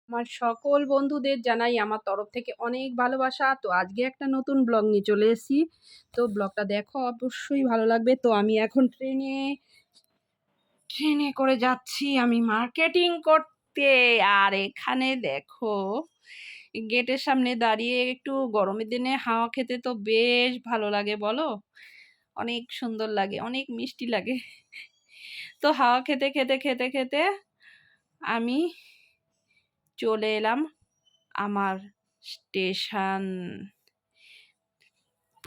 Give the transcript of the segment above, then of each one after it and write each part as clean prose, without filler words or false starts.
আমার সকল বন্ধুদের জানাই আমার তরফ থেকে অনেক ভালোবাসা। তো আজকে একটা নতুন ব্লগ নিয়ে চলে এসেছি। তো ব্লগটা দেখো, অবশ্যই ভালো লাগবে। তো আমি এখন ট্রেনে করে যাচ্ছি আমি মার্কেটিং করতে। আর এখানে দেখো, গেটের সামনে দাঁড়িয়ে একটু গরমের দিনে হাওয়া খেতে তো বেশ ভালো লাগে বলো। অনেক সুন্দর লাগে, অনেক মিষ্টি লাগে। তো হাওয়া খেতে খেতে খেতে খেতে আমি চলে এলাম আমার স্টেশন।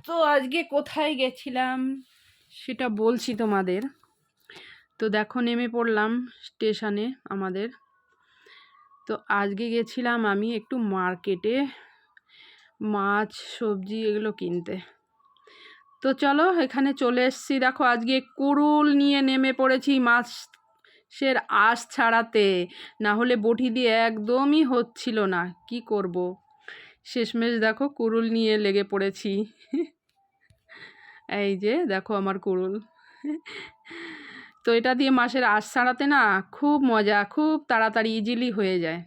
তো আজকে কোথায় গেছিলাম সেটা বলছি তোমাদের। তো দেখো, নেমে পড়লাম স্টেশনে আমাদের। তো আজকে গেছিলাম আমি একটু মার্কেটে মাছ সবজি এগুলো কিনতে। তো চলো, এখানে চলে এসেছি। দেখো, আজকে কুড়ুল নিয়ে নেমে পড়েছি মাছের আঁশ ছাড়াতে। না হলে বটি দিয়ে একদমই হচ্ছিল না, কি করব। শেষমেশ দেখো, কুড়ুল নিয়ে লেগে পড়েছি। এই যে দেখো আমার কুড়ুল। তো এটা দিয়ে মাছের আঁশ ছাড়াতে না খুব মজা, খুব তাড়াতাড়ি ইজিলি হয়ে যায়।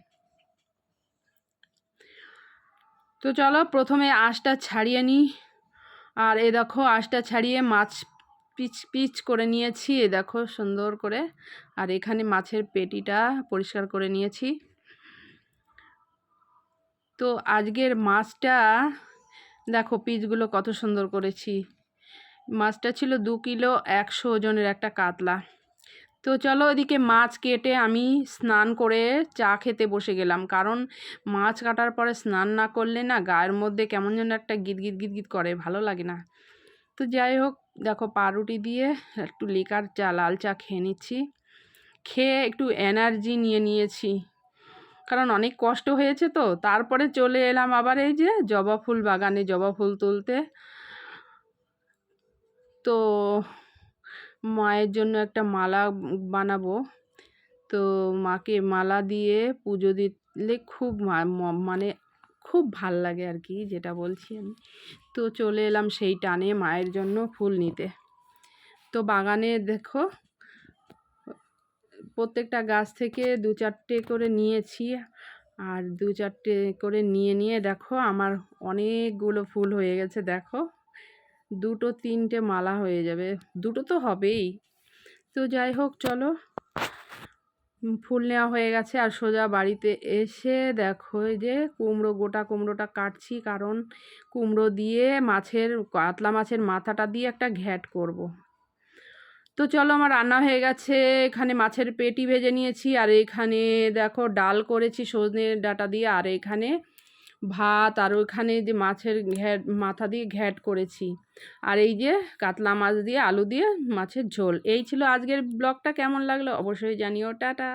তো চলো, প্রথমে আঁশটা ছাড়িয়ে নিই। আর এ দেখো, আঁশটা ছাড়িয়ে মাছ পিচ পিচ করে নিয়েছি, এ দেখো সুন্দর করে। আর এখানে মাছের পেটিটা পরিষ্কার করে নিয়েছি। তো আজকের মাছটা দেখো, পিচগুলো কত সুন্দর করেছি। মাছটা ছিল 2 কিলো 100 ওজনের একটা কাতলা। তো চলো, ওইদিকে মাছ কেটে আমি স্নান করে চা খেতে বসে গেলাম। কারণ মাছ কাটার পরে স্নান না করলে না গায়ের মধ্যে কেমন যেন একটা গিদগিদ গিদগিদ করে, ভালো লাগে না। তো যাই হোক, দেখো পাউরুটি দিয়ে একটু লিকার চা, লাল চা খেয়ে নিচ্ছি। খেয়ে একটু এনার্জি নিয়ে নিয়েছি, কারণ অনেক কষ্ট হয়েছে। তো তারপরে চলে এলাম আবার এই যে জবা ফুল বাগানে জবা ফুল তুলতে। তো মায়ের জন্য একটা মালা বানাবো। তো মাকে মালা দিয়ে পুজো দিলে খুব মানে খুব ভাল লাগে আর কি, যেটা বলছি আমি। তো চলে এলাম সেই টানে মায়ের জন্য ফুল নিতে। তো বাগানে দেখো, প্রত্যেকটা গাছ থেকে 2-4টে করে নিয়েছি। আর 2-4টে করে নিয়ে দেখো আমার অনেকগুলো ফুল হয়ে গেছে। দেখো, 2-3টে মালা হয়ে যাবে, 2টো তো হবেই। তো যাই হোক, চলো, ফুল নেওয়া হয়ে গেছে। আর সোজা বাড়িতে এসে দেখো, এই যে গোটা কুমড়োটা কাটছি, কারণ কুমড়ো দিয়ে কাতলা মাছের মাথাটা দিয়ে একটা ঘ্যাট করব। তো চলো, আমার রান্না হয়ে গেছে। এখানে মাছের পেটি ভেজে নিয়েছি। আর এখানে দেখো ডাল করেছি সজনে ডাঁটা দিয়ে। আর এখানে ভাত। আর ওইখানে যে মাছের মাথা দিয়ে ঘ্যাট করেছি। আর এই যে কাতলা মাছ দিয়ে আলু দিয়ে মাছের ঝোল। এই ছিল আজকের ব্লগটা। কেমন লাগলো অবশ্যই জানিও। টাটা।